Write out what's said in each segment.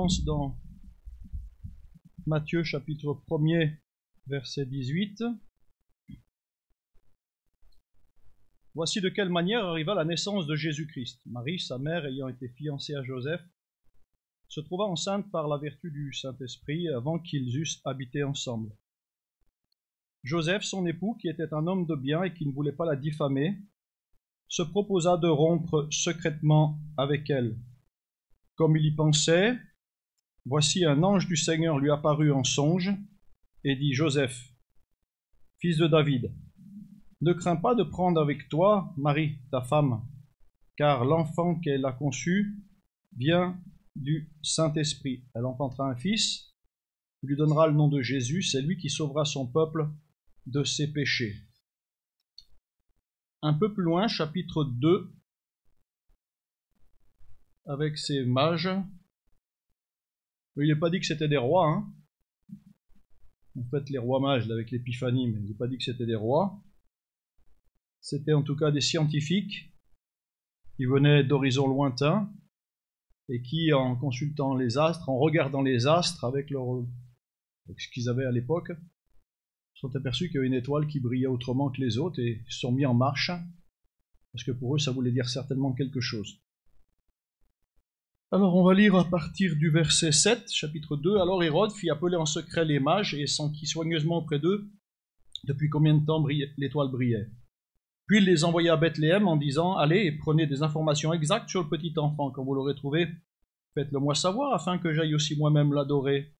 commence dans Matthieu chapitre 1er, verset 18. Voici de quelle manière arriva la naissance de Jésus-Christ. Marie, sa mère, ayant été fiancée à Joseph, se trouva enceinte par la vertu du Saint-Esprit avant qu'ils eussent habité ensemble. Joseph, son époux, qui était un homme de bien et qui ne voulait pas la diffamer, se proposa de rompre secrètement avec elle. Comme il y pensait, voici un ange du Seigneur lui apparut en songe et dit: Joseph, fils de David, ne crains pas de prendre avec toi Marie, ta femme, car l'enfant qu'elle a conçu vient du Saint-Esprit. Elle enfantera un fils, il lui donnera le nom de Jésus, c'est lui qui sauvera son peuple de ses péchés. Un peu plus loin, chapitre 2, avec ces mages. Il n'est pas dit que c'était des rois, hein. En fait, les rois mages, avec l'épiphanie, mais il n'est pas dit que c'était des rois. C'était en tout cas des scientifiques qui venaient d'horizons lointains et qui, en consultant les astres, en regardant les astres avec ce qu'ils avaient à l'époque, se sont aperçus qu'il y avait une étoile qui brillait autrement que les autres et se sont mis en marche, parce que pour eux, ça voulait dire certainement quelque chose. Alors, on va lire à partir du verset 7, chapitre 2. Alors Hérode fit appeler en secret les mages et s'enquit soigneusement auprès d'eux depuis combien de temps l'étoile brillait. Puis il les envoya à Bethléem en disant: Allez et prenez des informations exactes sur le petit enfant. Quand vous l'aurez trouvé, faites-le moi savoir afin que j'aille aussi moi-même l'adorer.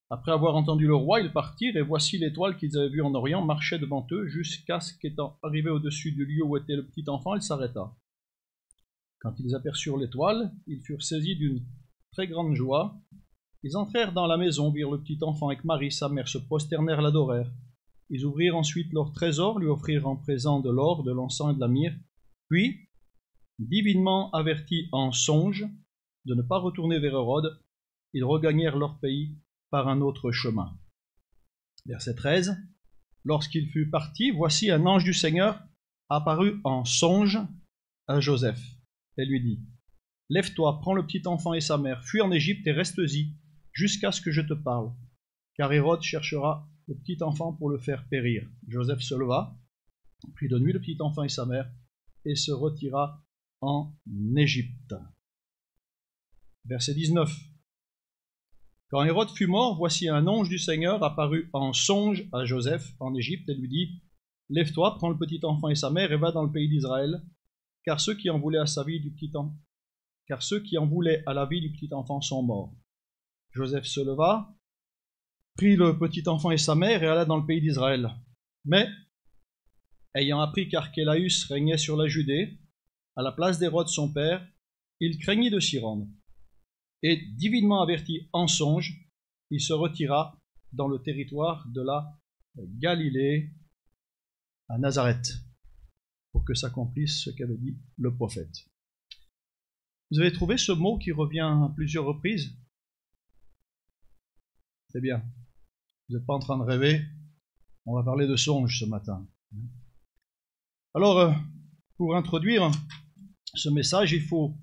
Après avoir entendu le roi, ils partirent et voici l'étoile qu'ils avaient vue en Orient marchait devant eux jusqu'à ce qu'étant arrivé au-dessus du lieu où était le petit enfant, elle s'arrêta. Quand ils aperçurent l'étoile, ils furent saisis d'une très grande joie. Ils entrèrent dans la maison, virent le petit enfant avec Marie, sa mère, se prosternèrent, l'adorèrent. Ils ouvrirent ensuite leur trésor, lui offrirent en présent de l'or, de l'encens et de la myrrhe. Puis, divinement avertis en songe de ne pas retourner vers Hérode, ils regagnèrent leur pays par un autre chemin. Verset 13. Lorsqu'il fut parti, voici un ange du Seigneur apparut en songe à Joseph et lui dit: Lève-toi, prends le petit enfant et sa mère, fuis en Égypte et reste-y jusqu'à ce que je te parle, car Hérode cherchera le petit enfant pour le faire périr. Joseph se leva, prit de nuit le petit enfant et sa mère, et se retira en Égypte. Verset 19. Quand Hérode fut mort, voici un ange du Seigneur apparut en songe à Joseph en Égypte et lui dit: Lève-toi, prends le petit enfant et sa mère et va dans le pays d'Israël, car ceux qui en voulaient à la vie du petit enfant sont morts. Joseph se leva, prit le petit enfant et sa mère et alla dans le pays d'Israël. Mais, ayant appris qu'Archélaüs régnait sur la Judée, à la place d'Hérode son père, il craignit de s'y rendre. Et, divinement averti en songe, il se retira dans le territoire de la Galilée, à Nazareth, pour que s'accomplisse ce qu'avait dit le prophète. Vous avez trouvé ce mot qui revient à plusieurs reprises? C'est bien. Vous n'êtes pas en train de rêver. On va parler de songe ce matin. Alors, pour introduire ce message, il faut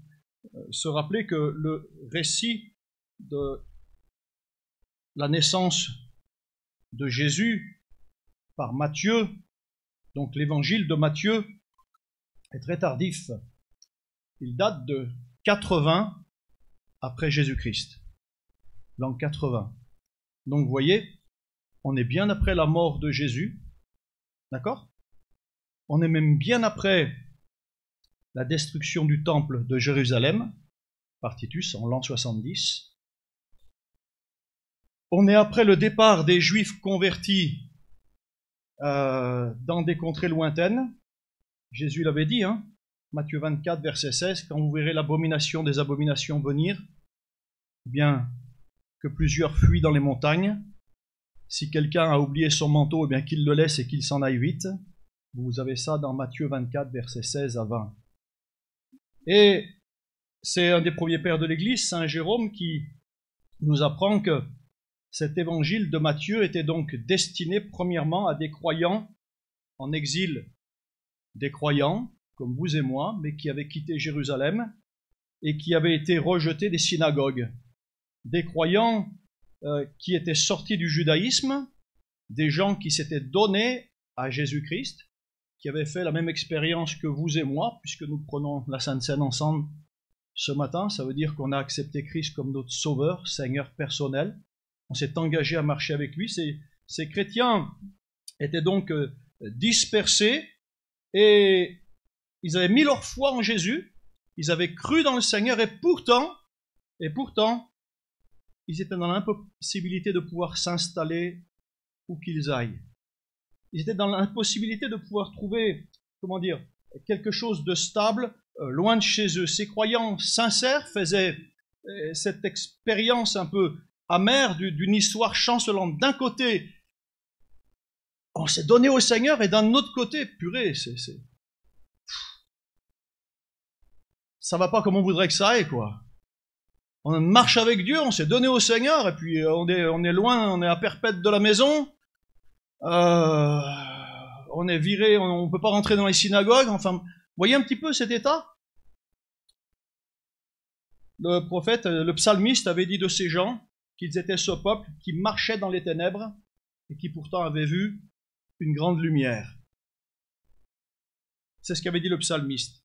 se rappeler que le récit de la naissance de Jésus par Matthieu, donc l'évangile de Matthieu, est très tardif. Il date de 80 après Jésus-Christ, l'an 80. Donc vous voyez, on est bien après la mort de Jésus, d'accord? On est même bien après la destruction du temple de Jérusalem par Titus en l'an 70. On est après le départ des Juifs convertis dans des contrées lointaines. Jésus l'avait dit, hein, Matthieu 24, verset 16, quand vous verrez l'abomination des abominations venir, bien que plusieurs fuient dans les montagnes. Si quelqu'un a oublié son manteau, eh bien qu'il le laisse et qu'il s'en aille vite. Vous avez ça dans Matthieu 24, verset 16 à 20. Et c'est un des premiers pères de l'Église, Saint Jérôme, qui nous apprend que cet évangile de Matthieu était donc destiné premièrement à des croyants en exil, des croyants comme vous et moi, mais qui avaient quitté Jérusalem et qui avaient été rejetés des synagogues. des croyants qui étaient sortis du judaïsme, des gens qui s'étaient donnés à Jésus-Christ, qui avaient fait la même expérience que vous et moi, puisque nous prenons la Sainte Seine ensemble ce matin. Ça veut dire qu'on a accepté Christ comme notre sauveur, Seigneur personnel. On s'est engagé à marcher avec lui. Ces chrétiens étaient donc dispersés et ils avaient mis leur foi en Jésus, ils avaient cru dans le Seigneur et pourtant, ils étaient dans l'impossibilité de pouvoir s'installer où qu'ils aillent. Ils étaient dans l'impossibilité de pouvoir trouver, quelque chose de stable loin de chez eux. Ces croyants sincères faisaient cette expérience un peu amère d'une histoire chancelante. D'un côté, on s'est donné au Seigneur, et d'un autre côté, purée, ça va pas comme on voudrait que ça aille, quoi. On marche avec Dieu, on s'est donné au Seigneur, et puis on est loin, on est à perpète de la maison, on est viré, on peut pas rentrer dans les synagogues, enfin, vous voyez un petit peu cet état? Le prophète, le psalmiste avait dit de ces gens qu'ils étaient ce peuple qui marchait dans les ténèbres et qui pourtant avait vu une grande lumière. C'est ce qu'avait dit le psalmiste.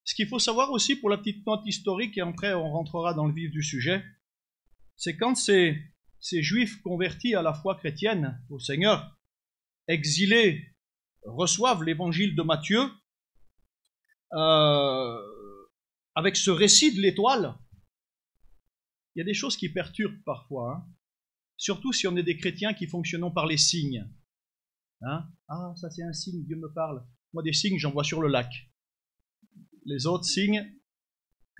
Ce qu'il faut savoir aussi pour la petite note historique, et après on rentrera dans le vif du sujet, c'est quand ces juifs convertis à la foi chrétienne, au Seigneur, exilés, reçoivent l'évangile de Matthieu, avec ce récit de l'étoile, il y a des choses qui perturbent parfois, hein. Surtout si on est des chrétiens qui fonctionnons par les signes. Hein? Ah, ça c'est un signe, Dieu me parle. Moi, des signes, j'en vois sur le lac. Les autres signes,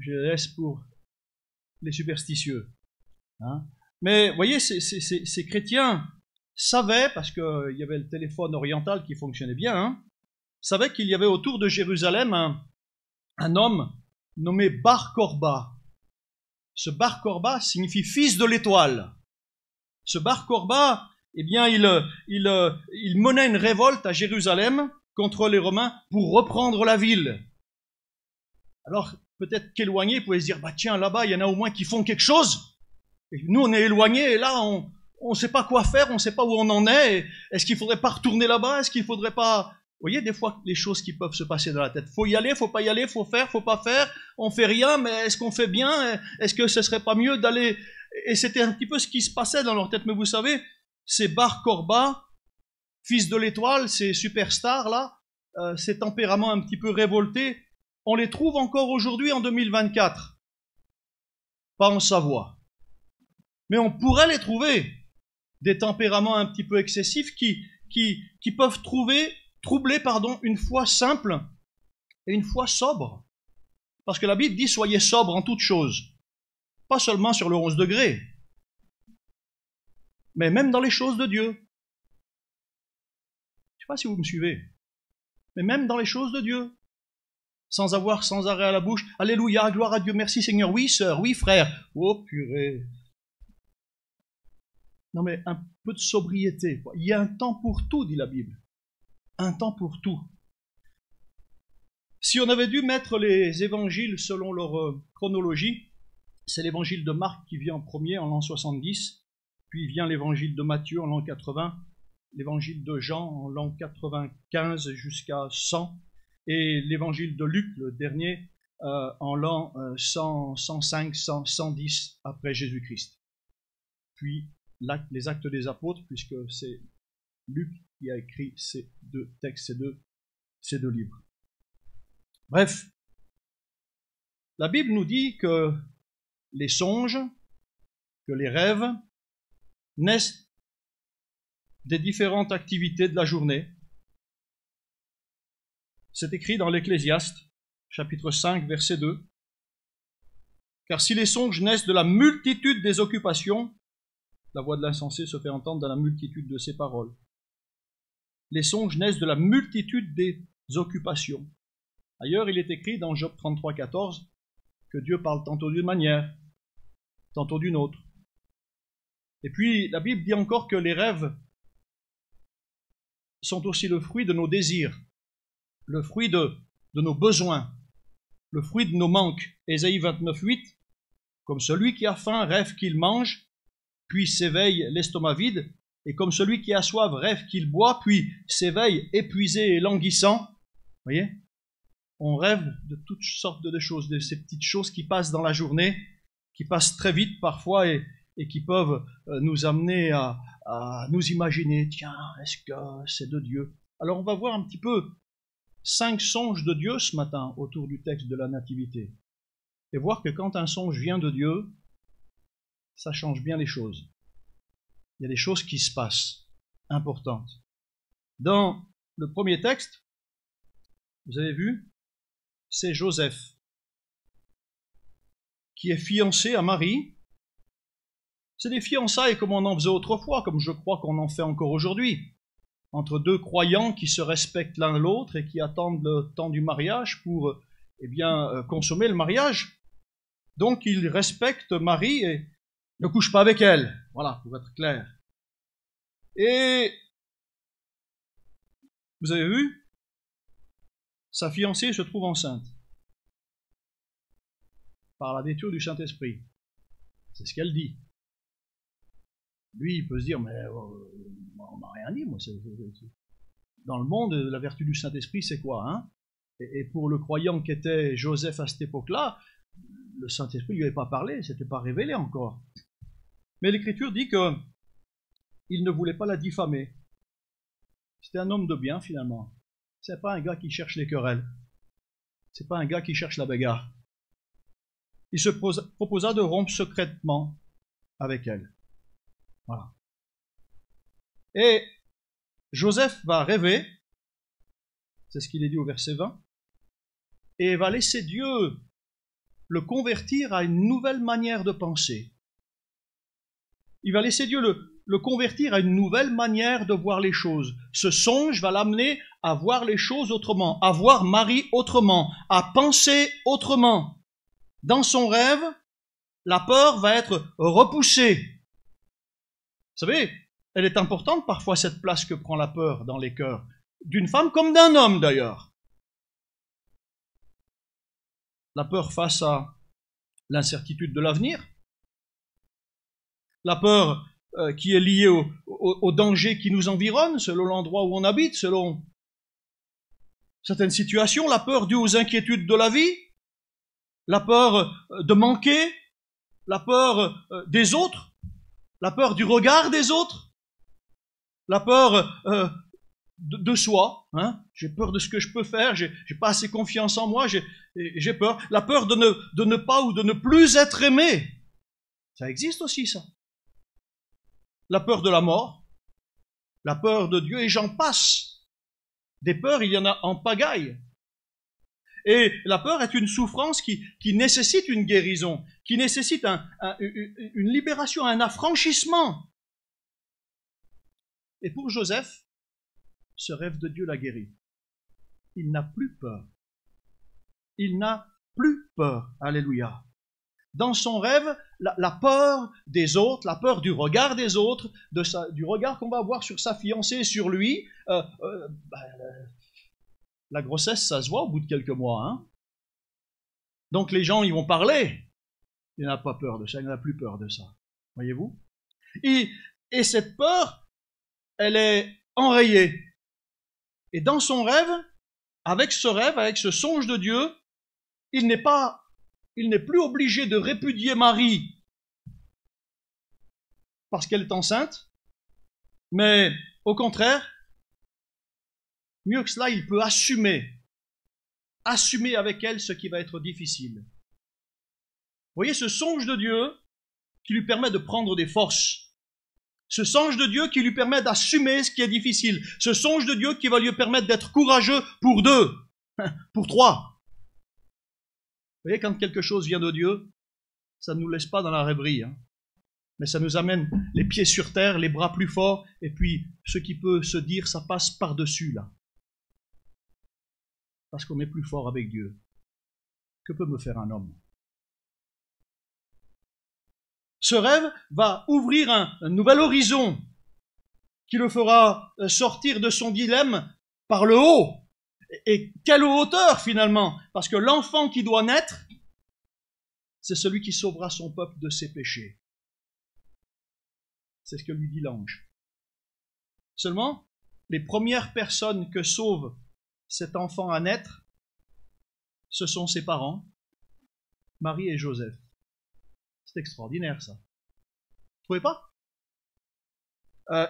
je les laisse pour les superstitieux. Hein? Mais vous voyez, ces chrétiens savaient, parce qu'il y avait le téléphone oriental qui fonctionnait bien, hein, savaient qu'il y avait autour de Jérusalem un homme nommé Bar Korba. Ce Bar Korba signifie fils de l'étoile. Ce Bar Korba, eh bien, il menait une révolte à Jérusalem contre les Romains pour reprendre la ville. Alors, peut-être qu'éloignés, ils pouvaient se dire, bah tiens, là-bas, il y en a au moins qui font quelque chose. Et nous, on est éloignés, et là, on ne sait pas quoi faire, on ne sait pas où on en est. Est-ce qu'il ne faudrait pas retourner là-bas? Est-ce qu'il ne faudrait pas... Vous voyez, des fois, les choses qui peuvent se passer dans la tête. Faut y aller, faut pas y aller, faut faire, faut pas faire. On fait rien, mais est-ce qu'on fait bien? Est-ce que ce serait pas mieux d'aller... Et c'était un petit peu ce qui se passait dans leur tête. Mais vous savez, ces Bar Korba, fils de l'étoile, ces superstars là, ces tempéraments un petit peu révoltés, on les trouve encore aujourd'hui en 2024. Pas en Savoie. Mais on pourrait les trouver. Des tempéraments un petit peu excessifs qui peuvent troubler une foi simple et une foi sobre. Parce que la Bible dit soyez sobre en toutes choses. Pas seulement sur le 11 degrés, mais même dans les choses de Dieu. Je ne sais pas si vous me suivez, mais même dans les choses de Dieu. Sans avoir sans arrêt à la bouche, alléluia, gloire à Dieu, merci Seigneur, oui sœur, oui frère, oh purée. Non mais un peu de sobriété, quoi. Il y a un temps pour tout, dit la Bible. Un temps pour tout. Si on avait dû mettre les évangiles selon leur chronologie, c'est l'évangile de Marc qui vient en premier en l'an 70, puis vient l'évangile de Matthieu en l'an 80, l'évangile de Jean en l'an 95 jusqu'à 100, et l'évangile de Luc, le dernier, en l'an 100, 105, 100, 110 après Jésus-Christ. Puis les actes des apôtres, puisque c'est Luc qui a écrit ces deux textes, ces deux livres. Bref, la Bible nous dit que les songes, que les rêves naissent des différentes activités de la journée. C'est écrit dans l'Ecclésiaste, chapitre 5, verset 2. Car si les songes naissent de la multitude des occupations, la voix de l'insensé se fait entendre dans la multitude de ses paroles. Les songes naissent de la multitude des occupations. Ailleurs, il est écrit dans Job 33, 14, que Dieu parle tantôt d'une manière, tantôt d'une autre. Et puis, la Bible dit encore que les rêves sont aussi le fruit de nos désirs, le fruit de nos besoins, le fruit de nos manques. Ésaïe 29, 8 Comme celui qui a faim rêve qu'il mange, puis s'éveille l'estomac vide, et comme celui qui a soif rêve qu'il boit, puis s'éveille épuisé et languissant. Vous voyez? On rêve de toutes sortes de choses, de ces petites choses qui passent dans la journée, qui passent très vite parfois et qui peuvent nous amener à nous imaginer, tiens, est-ce que c'est de Dieu? Alors on va voir un petit peu 5 songes de Dieu ce matin autour du texte de la Nativité. Et voir que quand un songe vient de Dieu, ça change bien les choses. Il y a des choses qui se passent, importantes. Dans le premier texte, vous avez vu, c'est Joseph, qui est fiancé à Marie. C'est des fiançailles comme on en faisait autrefois, comme je crois qu'on en fait encore aujourd'hui, entre deux croyants qui se respectent l'un l'autre et qui attendent le temps du mariage pour consommer le mariage. Donc ils respectent Marie et ne couchent pas avec elle, voilà, pour être clair. Et vous avez vu, sa fiancée se trouve enceinte par la déture du Saint-Esprit. C'est ce qu'elle dit. Lui, il peut se dire, mais on m'a rien dit, moi. Dans le monde, la vertu du Saint-Esprit, c'est quoi, hein? Et pour le croyant qu'était Joseph à cette époque-là, le Saint-Esprit ne lui avait pas parlé, c'était pas révélé encore. Mais l'Écriture dit que il ne voulait pas la diffamer. C'était un homme de bien, finalement. C'est pas un gars qui cherche les querelles. C'est pas un gars qui cherche la bagarre. Il se proposa de rompre secrètement avec elle. Voilà. Et Joseph va rêver, c'est ce qu'il est dit au verset 20, et va laisser Dieu le convertir à une nouvelle manière de penser. Il va laisser Dieu le convertir à une nouvelle manière de voir les choses. Ce songe va l'amener à voir les choses autrement, à voir Marie autrement, à penser autrement. Dans son rêve, la peur va être repoussée. Vous savez, elle est importante parfois cette place que prend la peur dans les cœurs, d'une femme comme d'un homme d'ailleurs. La peur face à l'incertitude de l'avenir, la peur qui est liée au danger qui nous environne, selon l'endroit où on habite, selon certaines situations, la peur due aux inquiétudes de la vie, la peur de manquer, la peur des autres, la peur du regard des autres, la peur de soi, hein? J'ai peur de ce que je peux faire, j'ai pas assez confiance en moi, j'ai peur, la peur de ne pas ou de ne plus être aimé. Ça existe aussi, ça. La peur de la mort, la peur de Dieu, et j'en passe. Des peurs, il y en a en pagaille. Et la peur est une souffrance qui nécessite une guérison, qui nécessite une libération, un affranchissement. Et pour Joseph, ce rêve de Dieu l'a guéri. Il n'a plus peur. Il n'a plus peur. Alléluia. Dans son rêve, la peur des autres, la peur du regard des autres, du regard qu'on va avoir sur sa fiancée, sur lui, la grossesse, ça se voit au bout de quelques mois. Hein? Donc les gens, ils vont parler. Il n'a pas peur de ça, il n'a plus peur de ça. Voyez-vous? Et cette peur, elle est enrayée. Et dans son rêve, avec ce songe de Dieu, il n'est plus obligé de répudier Marie parce qu'elle est enceinte, mais au contraire, mieux que cela, il peut assumer avec elle ce qui va être difficile. Vous voyez, ce songe de Dieu qui lui permet de prendre des forces, ce songe de Dieu qui lui permet d'assumer ce qui est difficile, ce songe de Dieu qui va lui permettre d'être courageux pour 2, pour 3. Vous voyez, quand quelque chose vient de Dieu, ça ne nous laisse pas dans la rêverie, hein, mais ça nous amène les pieds sur terre, les bras plus forts, et puis ce qui peut se dire, ça passe par-dessus là. Parce qu'on est plus fort avec Dieu. Que peut me faire un homme? Ce rêve va ouvrir un nouvel horizon qui le fera sortir de son dilemme par le haut. Et quelle hauteur finalement? Parce que l'enfant qui doit naître, c'est celui qui sauvera son peuple de ses péchés. C'est ce que lui dit l'ange. Seulement, les premières personnes que sauve cet enfant à naître, ce sont ses parents, Marie et Joseph. C'est extraordinaire, ça. Vous trouvez pas?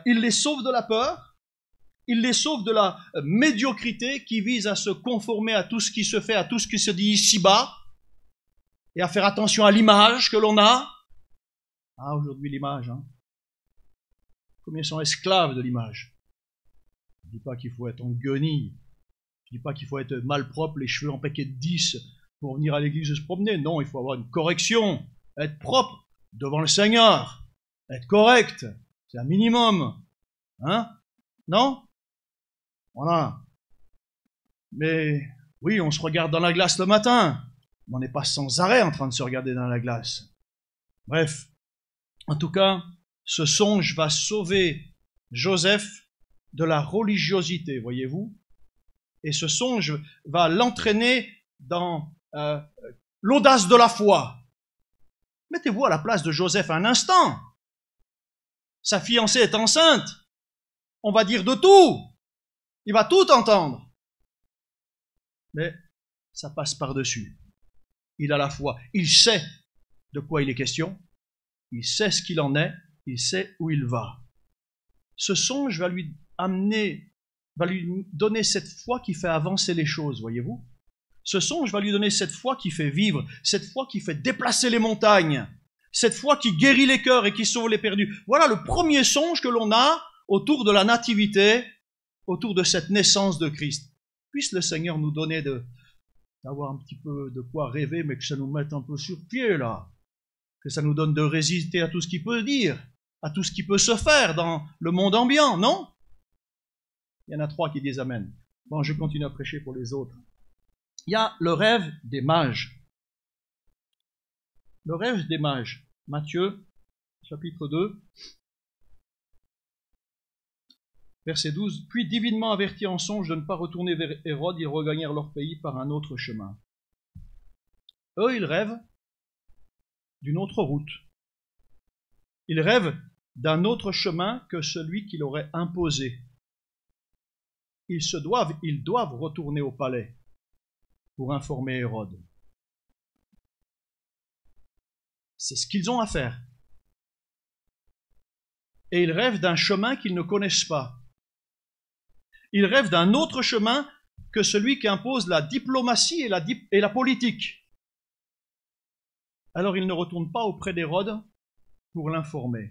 Il les sauve de la peur, il les sauve de la médiocrité qui vise à se conformer à tout ce qui se fait, à tout ce qui se dit ici-bas, et à faire attention à l'image que l'on a. Ah, aujourd'hui, l'image, hein. Combien sont esclaves de l'image? Je ne dis pas qu'il faut être en guenille, je ne dis pas qu'il faut être malpropre, les cheveux en paquet de 10 pour venir à l'église se promener. Non, il faut avoir une correction, être propre devant le Seigneur, être correct, c'est un minimum. Hein? Non? Voilà. Mais oui, on se regarde dans la glace le matin, mais on n'est pas sans arrêt en train de se regarder dans la glace. Bref, en tout cas, ce songe va sauver Joseph de la religiosité, voyez-vous. Et ce songe va l'entraîner dans l'audace de la foi. Mettez-vous à la place de Joseph un instant. Sa fiancée est enceinte. On va dire de tout. Il va tout entendre. Mais ça passe par-dessus. Il a la foi. Il sait de quoi il est question. Il sait ce qu'il en est. Il sait où il va. Ce songe va lui donner cette foi qui fait avancer les choses, voyez-vous. Ce songe va lui donner cette foi qui fait vivre, cette foi qui fait déplacer les montagnes, cette foi qui guérit les cœurs et qui sauve les perdus. Voilà le premier songe que l'on a autour de la nativité, autour de cette naissance de Christ. Puisse le Seigneur nous donner d'avoir un petit peu de quoi rêver, mais que ça nous mette un peu sur pied, là. Que ça nous donne de résister à tout ce qu'il peut dire, à tout ce qui peut se faire dans le monde ambiant, non? Il y en a 3 qui disent Amen. Bon, je continue à prêcher pour les autres. Il y a le rêve des mages. Le rêve des mages. Matthieu, chapitre 2, verset 12. Puis, divinement avertis en songe de ne pas retourner vers Hérode, ils regagnèrent leur pays par un autre chemin. Eux, ils rêvent d'une autre route. Ils rêvent d'un autre chemin que celui qu'il aurait imposé. Ils doivent retourner au palais pour informer Hérode. C'est ce qu'ils ont à faire. Et ils rêvent d'un chemin qu'ils ne connaissent pas. Ils rêvent d'un autre chemin que celui qui impose la diplomatie et la politique. Alors ils ne retournent pas auprès d'Hérode pour l'informer.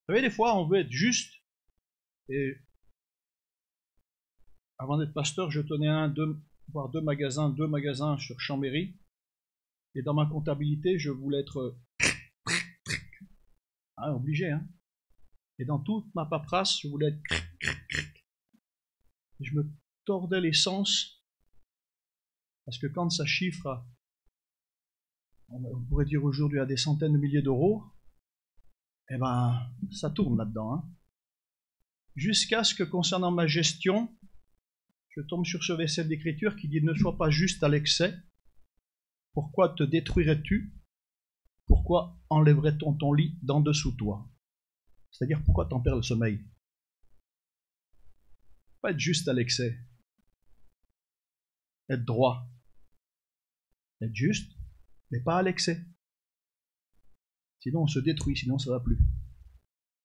Vous savez, des fois, on veut être juste. Et avant d'être pasteur, je tenais voire deux magasins sur Chambéry. Et dans ma comptabilité, je voulais être obligé. Hein. Et dans toute ma paperasse, je voulais être et je me tordais les sens. Parce que quand ça chiffre, on pourrait dire aujourd'hui à des centaines de milliers d'euros, eh ben, ça tourne là-dedans. Hein. Jusqu'à ce que, concernant ma gestion, je tombe sur ce verset d'écriture qui dit « Ne sois pas juste à l'excès. Pourquoi te détruirais-tu? Pourquoi enlèverait-on ton lit d'en dessous toi ?» C'est-à-dire, pourquoi t'en perds le sommeil? Pas être juste à l'excès. Être droit. Être juste, mais pas à l'excès. Sinon on se détruit, sinon ça ne va plus.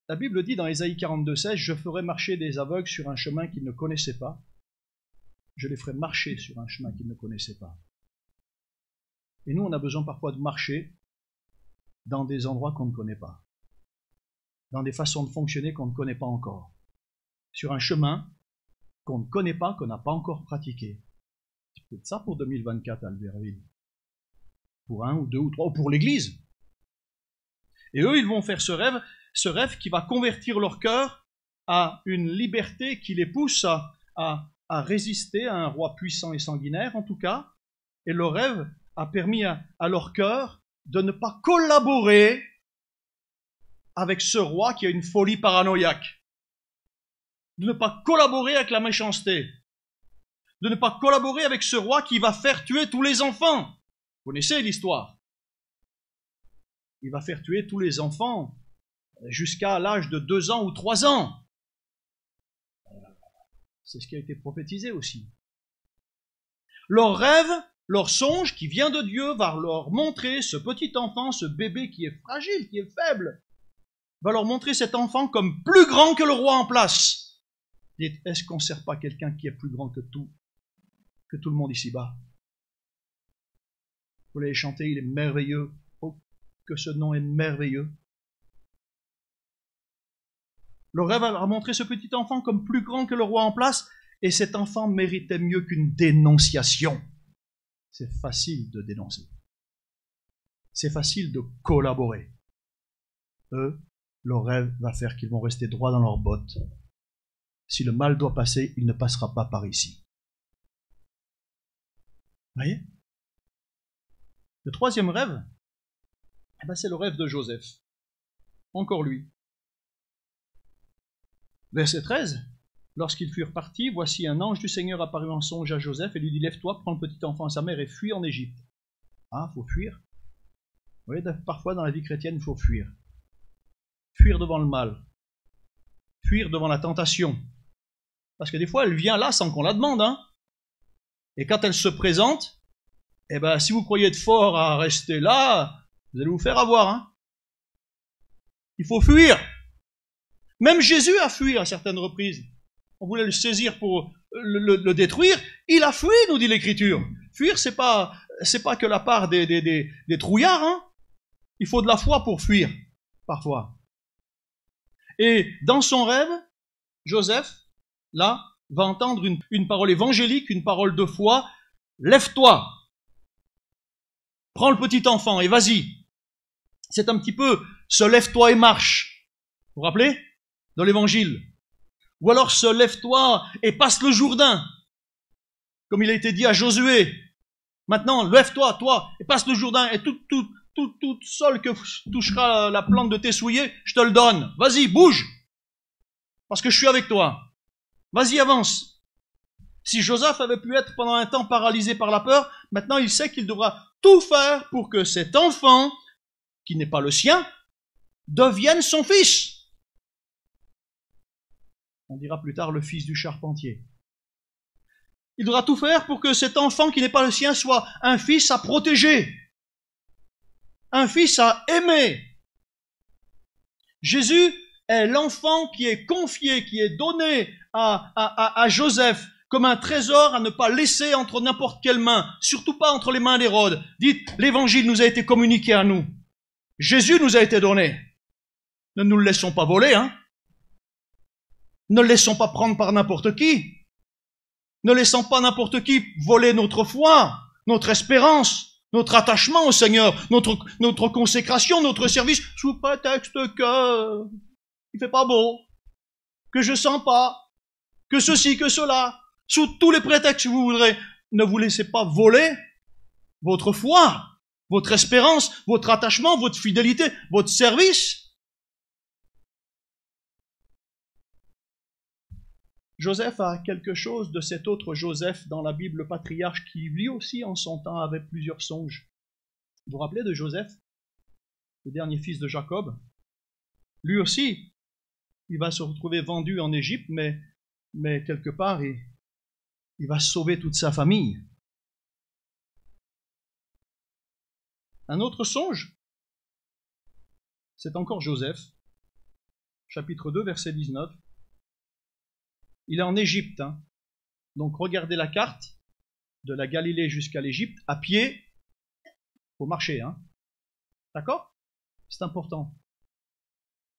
La Bible dit dans Ésaïe 42,16 « Je ferai marcher des aveugles sur un chemin qu'ils ne connaissaient pas. Je les ferai marcher sur un chemin qu'ils ne connaissaient pas. » Et nous, on a besoin parfois de marcher dans des endroits qu'on ne connaît pas. Dans des façons de fonctionner qu'on ne connaît pas encore. Sur un chemin qu'on ne connaît pas, qu'on n'a pas encore pratiqué. C'est peut-être ça pour 2024 à Albertville. Pour 1 ou 2 ou 3, ou pour l'Église. Et eux, ils vont faire ce rêve qui va convertir leur cœur à une liberté qui les pousse à résister à un roi puissant et sanguinaire, en tout cas. Et le rêve a permis à leur cœur de ne pas collaborer avec ce roi qui a une folie paranoïaque. De ne pas collaborer avec la méchanceté. de ne pas collaborer avec ce roi qui va faire tuer tous les enfants. Vous connaissez l'histoire. Il va faire tuer tous les enfants jusqu'à l'âge de 2 ans ou 3 ans. C'est ce qui a été prophétisé aussi. Leur rêve, leur songe qui vient de Dieu va leur montrer ce petit enfant, ce bébé qui est fragile, qui est faible, va leur montrer cet enfant comme plus grand que le roi en place. Dites, est-ce qu'on ne sert pas quelqu'un qui est plus grand que tout le monde ici-bas? Vous l'avez chanté, il est merveilleux. Oh, que ce nom est merveilleux. Le rêve a montré ce petit enfant comme plus grand que le roi en place, et cet enfant méritait mieux qu'une dénonciation. C'est facile de dénoncer. C'est facile de collaborer. Eux, leur rêve va faire qu'ils vont rester droits dans leurs bottes. Si le mal doit passer, il ne passera pas par ici. Vous voyez? Le troisième rêve, c'est le rêve de Joseph. Encore lui. Verset 13. Lorsqu'ils furent partis, voici un ange du Seigneur apparut en songe à Joseph et lui dit, lève-toi, prends le petit enfant et sa mère et fuis en Égypte. Ah, il faut fuir. Vous voyez, parfois dans la vie chrétienne, il faut fuir. Fuir devant le mal. Fuir devant la tentation. Parce que des fois, elle vient là sans qu'on la demande. Hein. Et quand elle se présente, eh ben, si vous croyez être fort à rester là, vous allez vous faire avoir. Hein. Il faut fuir. Même Jésus a fui à certaines reprises. On voulait le saisir pour le détruire. Il a fui, nous dit l'Écriture. Fuir, c'est pas que la part des trouillards. Hein. Il faut de la foi pour fuir, parfois. Et dans son rêve, Joseph, là, va entendre une parole évangélique, une parole de foi. Lève-toi, prends le petit enfant et vas-y. C'est un petit peu ce lève-toi et marche. Vous vous rappelez? Dans l'évangile. Ou alors ce lève-toi et passe le Jourdain. Comme il a été dit à Josué. Maintenant, lève-toi, toi, et passe le Jourdain, et tout sol que touchera la plante de tes souliers, je te le donne. Vas-y, bouge. Parce que je suis avec toi. Vas-y, avance. Si Joseph avait pu être pendant un temps paralysé par la peur, maintenant il sait qu'il devra tout faire pour que cet enfant, qui n'est pas le sien, devienne son fils. On dira plus tard le fils du charpentier. Il devra tout faire pour que cet enfant qui n'est pas le sien soit un fils à protéger, un fils à aimer. Jésus est l'enfant qui est confié, qui est donné à Joseph comme un trésor à ne pas laisser entre n'importe quelle main, surtout pas entre les mains d'Hérode. Dites, l'évangile nous a été communiqué à nous. Jésus nous a été donné. Ne nous le laissons pas voler, hein. Ne le laissons pas prendre par n'importe qui. Ne laissons pas n'importe qui voler notre foi, notre espérance, notre attachement au Seigneur, notre consécration, notre service, sous prétexte que il fait pas beau, que je sens pas, que ceci, que cela. Sous tous les prétextes que vous voudrez, ne vous laissez pas voler votre foi, votre espérance, votre attachement, votre fidélité, votre service. Joseph a quelque chose de cet autre Joseph dans la Bible, le patriarche, qui lui aussi en son temps avait plusieurs songes. Vous vous rappelez de Joseph, le dernier fils de Jacob? Lui aussi, il va se retrouver vendu en Égypte, mais quelque part, il va sauver toute sa famille. Un autre songe, c'est encore Joseph, chapitre 2, verset 19. Il est en Égypte, hein. Donc regardez la carte, de la Galilée jusqu'à l'Égypte, à pied, il faut marcher, hein. D'accord? C'est important.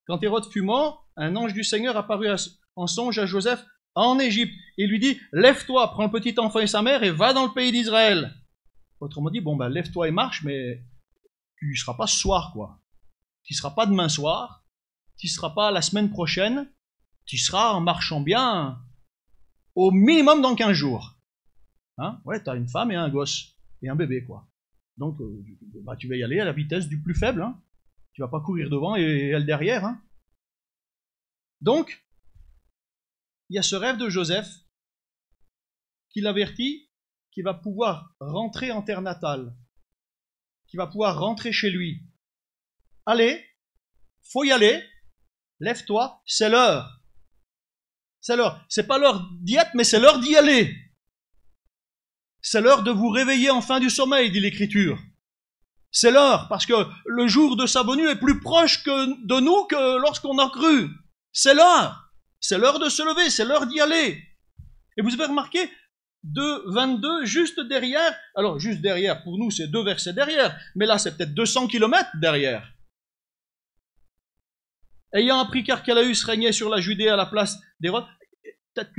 Quand Hérode fut mort, un ange du Seigneur apparut en songe à Joseph en Égypte et lui dit, lève-toi, prends le petit enfant et sa mère et va dans le pays d'Israël. Autrement dit, lève-toi et marche, mais tu ne seras pas ce soir, quoi. Tu ne seras pas demain soir, tu ne seras pas la semaine prochaine, tu seras en marchant bien au minimum dans 15 jours. Hein? Ouais, tu as une femme et un gosse et un bébé, quoi. Donc, tu vas y aller à la vitesse du plus faible. Hein? Tu vas pas courir devant et elle derrière. Hein? Donc, il y a ce rêve de Joseph qu'il avertit qu'il va pouvoir rentrer en terre natale, qu'il va pouvoir rentrer chez lui. Allez, faut y aller, lève-toi, c'est l'heure. C'est l'heure. C'est pas l'heure d'y être, mais c'est l'heure d'y aller. C'est l'heure de vous réveiller enfin du sommeil, dit l'Écriture. C'est l'heure, parce que le jour de sa venue est plus proche de nous que lorsqu'on a cru. C'est l'heure. C'est l'heure de se lever, c'est l'heure d'y aller. Et vous avez remarqué, 2:22, juste derrière, alors juste derrière, pour nous c'est 2 versets derrière, mais là c'est peut-être 200 kilomètres derrière. Ayant appris qu'Archélaüs régnait sur la Judée à la place d'Hérode, peut-être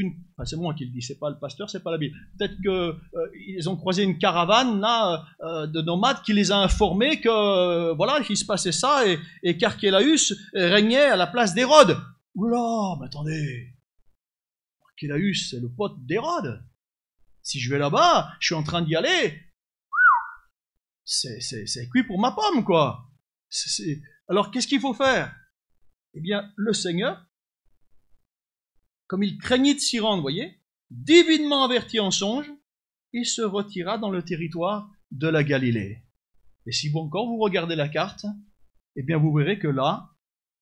c'est moi qui le dis, c'est pas le pasteur, c'est pas la Bible. Peut-être qu'ils ont croisé une caravane là de nomades qui les a informés que voilà, qu'il se passait ça et qu'Archélaüs régnait à la place d'Hérode. Oula, mais attendez, Archélaüs c'est le pote d'Hérode. Si je vais là-bas, je suis en train d'y aller, c'est cuit pour ma pomme quoi. Alors qu'est-ce qu'il faut faire? Eh bien, le Seigneur, comme il craignit de s'y rendre, voyez, divinement averti en songe, il se retira dans le territoire de la Galilée. Et si vous encore vous regardez la carte, eh bien vous verrez que là,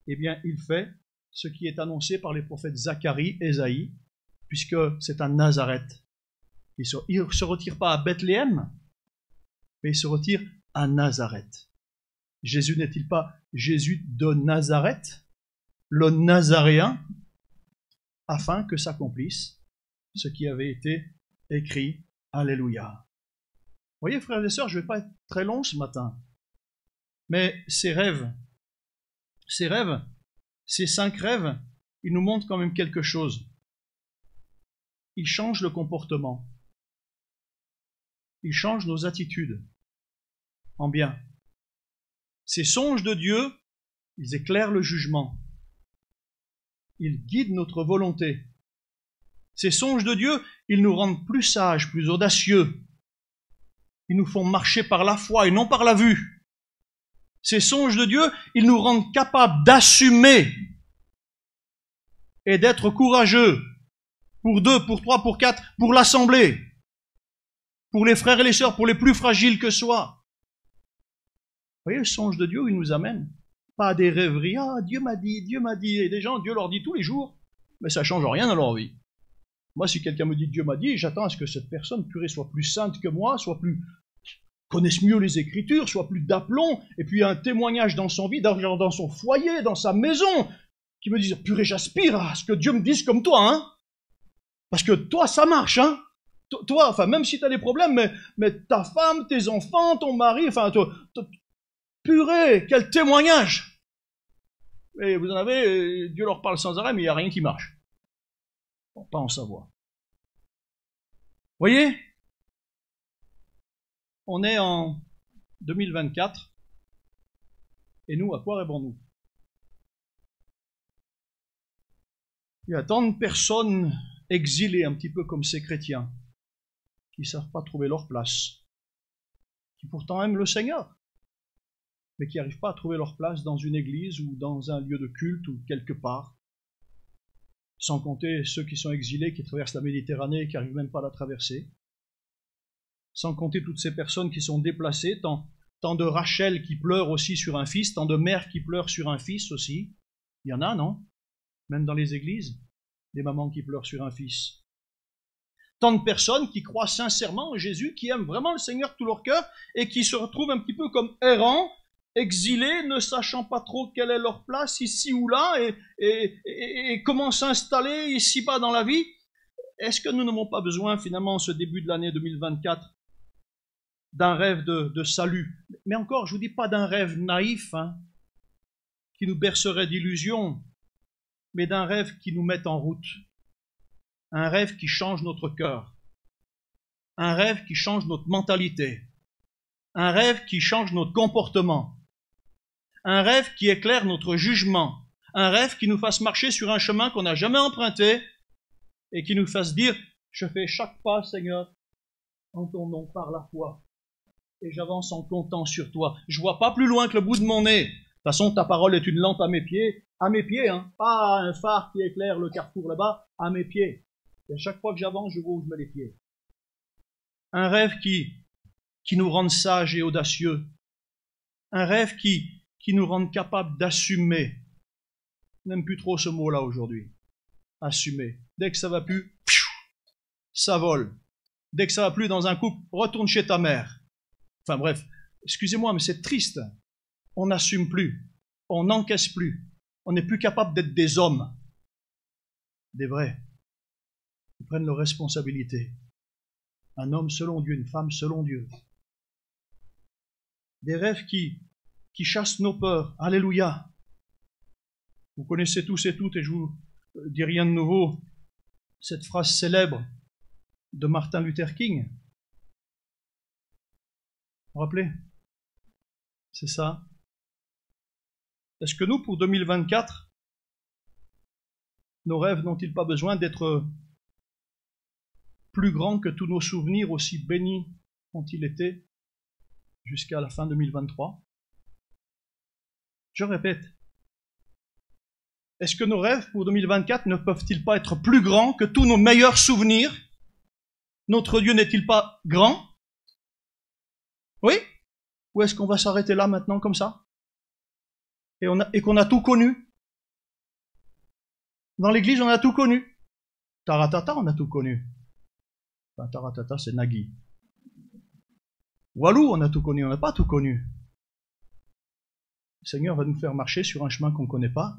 eh bien il fait ce qui est annoncé par les prophètes Zacharie et Ésaïe, puisque c'est à Nazareth. Il ne se retire pas à Bethléem, mais il se retire à Nazareth. Jésus n'est-il pas Jésus de Nazareth, le Nazaréen, afin que s'accomplisse ce qui avait été écrit. Alléluia. Vous voyez, frères et sœurs, je ne vais pas être très long ce matin, mais ces 5 rêves, ils nous montrent quand même quelque chose. Ils changent le comportement. Ils changent nos attitudes en bien. Ces songes de Dieu, ils éclairent le jugement. Ils guident notre volonté. Ces songes de Dieu, ils nous rendent plus sages, plus audacieux. Ils nous font marcher par la foi et non par la vue. Ces songes de Dieu, ils nous rendent capables d'assumer et d'être courageux pour 2, pour 3, pour 4, pour l'assemblée, pour les frères et les sœurs, pour les plus fragiles que soient. Vous voyez, le songe de Dieu, il nous amène pas à des rêveries. Ah, Dieu m'a dit, Dieu m'a dit. Et des gens, Dieu leur dit tous les jours, mais ça ne change rien dans leur vie. Moi, si quelqu'un me dit Dieu m'a dit, j'attends à ce que cette personne, purée, soit plus sainte que moi, connaisse mieux les Écritures, soit plus d'aplomb, et puis un témoignage dans son vie, dans son foyer, dans sa maison, qui me dise, purée, j'aspire à ce que Dieu me dise comme toi, hein. Parce que toi, ça marche, hein. Toi, enfin, même si tu as des problèmes, mais ta femme, tes enfants, ton mari, enfin, purée, quel témoignage! Et vous en avez, Dieu leur parle sans arrêt, mais il n'y a rien qui marche. Bon, pas en savoir. Voyez, on est en 2024, et nous, à quoi rêvons-nous? Il y a tant de personnes exilées, un petit peu comme ces chrétiens, qui ne savent pas trouver leur place, qui pourtant aiment le Seigneur, mais qui n'arrivent pas à trouver leur place dans une église ou dans un lieu de culte ou quelque part. Sans compter ceux qui sont exilés, qui traversent la Méditerranée et qui n'arrivent même pas à la traverser. Sans compter toutes ces personnes qui sont déplacées, tant de Rachel qui pleurent aussi sur un fils, tant de mères qui pleurent sur un fils aussi. Il y en a, non? Même dans les églises, des mamans qui pleurent sur un fils. Tant de personnes qui croient sincèrement en Jésus, qui aiment vraiment le Seigneur de tout leur cœur et qui se retrouvent un petit peu comme errants, exilés, ne sachant pas trop quelle est leur place ici ou là et comment s'installer ici-bas dans la vie. Est-ce que nous n'avons pas besoin finalement en ce début de l'année 2024 d'un rêve de salut? Mais encore, je ne vous dis pas d'un rêve naïf hein, qui nous bercerait d'illusions, mais d'un rêve qui nous mette en route. Un rêve qui change notre cœur. Un rêve qui change notre mentalité. Un rêve qui change notre comportement. Un rêve qui éclaire notre jugement. Un rêve qui nous fasse marcher sur un chemin qu'on n'a jamais emprunté et qui nous fasse dire « Je fais chaque pas, Seigneur, en ton nom par la foi. Et j'avance en comptant sur toi. Je vois pas plus loin que le bout de mon nez. De toute façon, ta parole est une lampe à mes pieds, hein, pas un phare qui éclaire le carrefour là-bas, à mes pieds. Et à chaque fois que j'avance, je vois où je mets les pieds. Un rêve qui nous rende sages et audacieux. Un rêve qui nous rende capables d'assumer. Je n'aime plus trop ce mot-là aujourd'hui. Assumer. Dès que ça va plus, ça vole. Dès que ça va plus dans un couple, retourne chez ta mère. Enfin bref, excusez-moi, mais c'est triste. On n'assume plus. On n'encaisse plus. On n'est plus capable d'être des hommes. Des vrais. Qui prennent leurs responsabilités. Un homme selon Dieu, une femme selon Dieu. Des rêves qui chassent nos peurs. Alléluia. Vous connaissez tous et toutes, et je vous dis rien de nouveau, cette phrase célèbre de Martin Luther King. Vous vous rappelez? C'est ça. Est-ce que nous, pour 2024, nos rêves n'ont-ils pas besoin d'être plus grands que tous nos souvenirs, aussi bénis ont-ils été jusqu'à la fin 2023? Je répète, est-ce que nos rêves pour 2024 ne peuvent-ils pas être plus grands que tous nos meilleurs souvenirs? Notre Dieu n'est-il pas grand? Oui? Ou est-ce qu'on va s'arrêter là maintenant comme ça? Et qu'on a tout connu? Dans l'église, on a tout connu. Taratata, on a tout connu. Enfin, taratata, c'est Nagui. Walou, on a tout connu, on n'a pas tout connu. Le Seigneur va nous faire marcher sur un chemin qu'on ne connaît pas.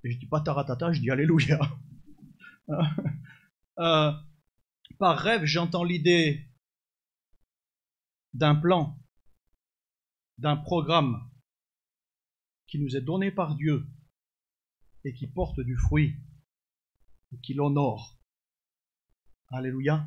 Et je dis pas taratata, je dis alléluia. Par rêve, j'entends l'idée d'un plan, d'un programme qui nous est donné par Dieu et qui porte du fruit et qui l'honore. Alléluia.